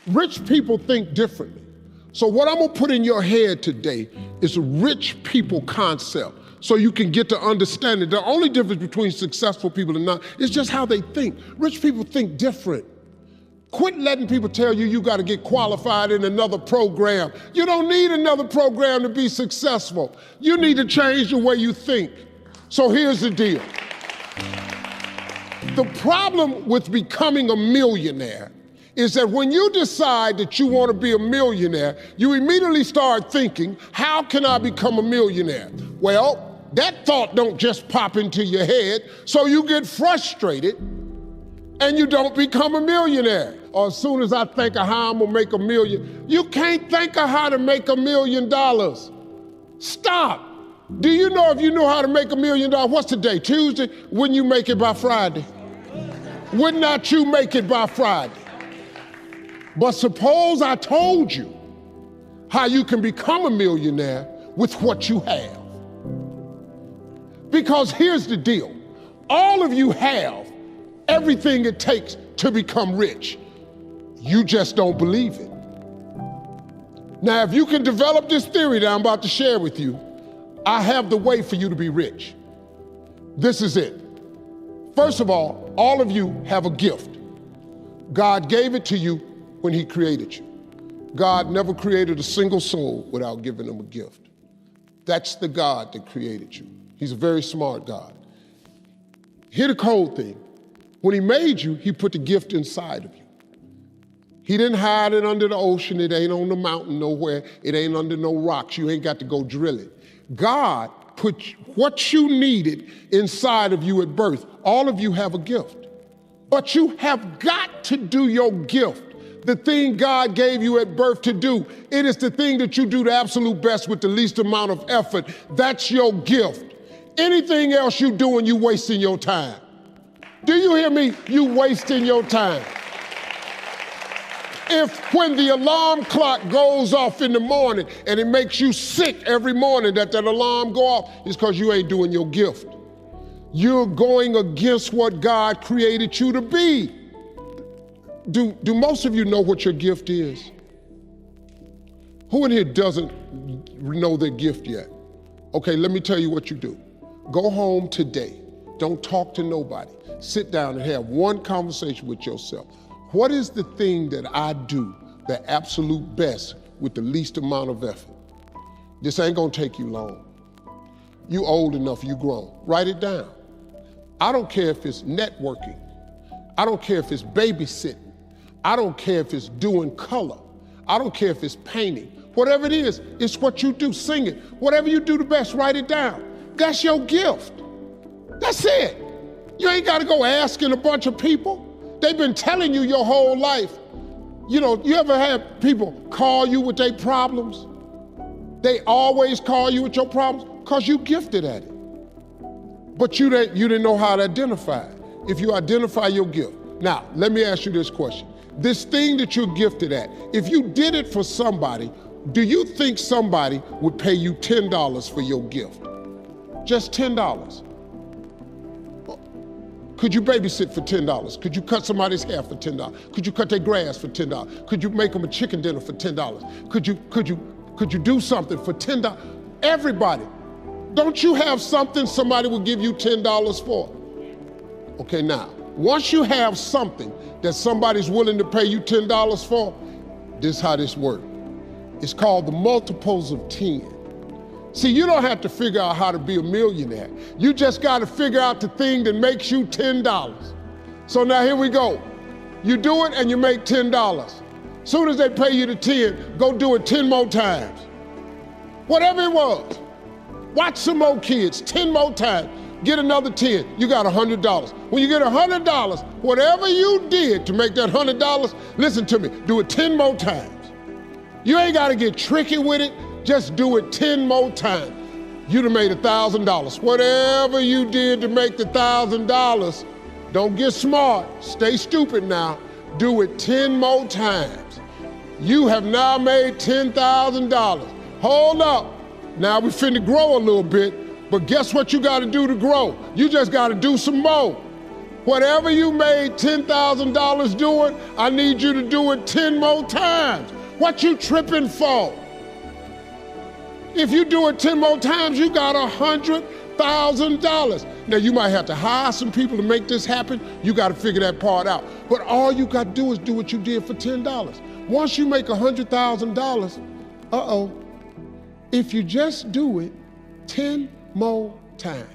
Rich people think differently. So what I'm gonna put in your head today is a rich people concept so you can get to understand it. The only difference between successful people and not is just how they think. Rich people think different. Quit letting people tell you you gotta get qualified in another program. You don't need another program to be successful. You need to change the way you think. So here's the deal. The problem with becoming a millionaire is that when you decide that you want to be a millionaire, you immediately start thinking, how can I become a millionaire? Well, that thought don't just pop into your head, so you get frustrated and you don't become a millionaire. Or as soon as I think of how I'm gonna make $1 million, you can't think of how to make $1 million. Stop. Do you know if you knew how to make $1 million, what's today, Tuesday? Wouldn't you make it by Friday? Would not you make it by Friday? But suppose I told you how you can become a millionaire with what you have. Because here's the deal. All of you have everything it takes to become rich. You just don't believe it. Now, if you can develop this theory that I'm about to share with you, I have the way for you to be rich. This is it. First of all of you have a gift. God gave it to you when he created you. God never created a single soul without giving them a gift. That's the God that created you. He's a very smart God. Here's the cold thing. When he made you, he put the gift inside of you. He didn't hide it under the ocean. It ain't on the mountain nowhere. It ain't under no rocks. You ain't got to go drill it. God put what you needed inside of you at birth. All of you have a gift. But you have got to do your gift. The thing God gave you at birth to do. It is the thing that you do the absolute best with the least amount of effort. That's your gift. Anything else you doing, you wasting your time. Do you hear me? You wasting your time. If when the alarm clock goes off in the morning and it makes you sick every morning that alarm go off, it's because you ain't doing your gift. You're going against what God created you to be. Do most of you know what your gift is? Who in here doesn't know their gift yet? Okay, let me tell you what you do. Go home today. Don't talk to nobody. Sit down and have one conversation with yourself. What is the thing that I do the absolute best with the least amount of effort? This ain't gonna take you long. You old enough, you grown. Write it down. I don't care if it's networking. I don't care if it's babysitting. I don't care if it's doing color. I don't care if it's painting. Whatever it is, it's what you do. Sing it. Whatever you do the best, write it down. That's your gift. That's it. You ain't got to go asking a bunch of people. They've been telling you your whole life. You know, you ever had people call you with their problems? They always call you with your problems because you gifted at it. But you didn't know how to identify it. If you identify your gift. Now, let me ask you this question. This thing that you're gifted at, if you did it for somebody, do you think somebody would pay you $10 for your gift? Just $10. Could you babysit for $10? Could you cut somebody's hair for $10? Could you cut their grass for $10? Could you make them a chicken dinner for $10? Could you do something for $10? Everybody. Don't you have something somebody will give you $10 for? Okay, now, once you have something that somebody's willing to pay you $10 for, this is how this works. It's called the multiples of 10. See, you don't have to figure out how to be a millionaire. You just got to figure out the thing that makes you $10. So now here we go. You do it and you make $10. Soon as they pay you the 10, go do it 10 more times. Whatever it was. Watch some more kids, 10 more times. Get another 10, you got $100. When you get $100, whatever you did to make that $100, listen to me, do it 10 more times. You ain't gotta get tricky with it, just do it 10 more times. You'd have made $1,000. Whatever you did to make the $1,000, don't get smart, stay stupid now. Do it 10 more times. You have now made $10,000. Hold up, now we finna grow a little bit, but guess what you gotta do to grow? You just gotta do some more. Whatever you made $10,000 doing, I need you to do it 10 more times. What you tripping for? If you do it 10 more times, you got $100,000. Now you might have to hire some people to make this happen. You got to figure that part out. But all you got to do is do what you did for $10. Once you make $100,000, if you just do it 10 more times,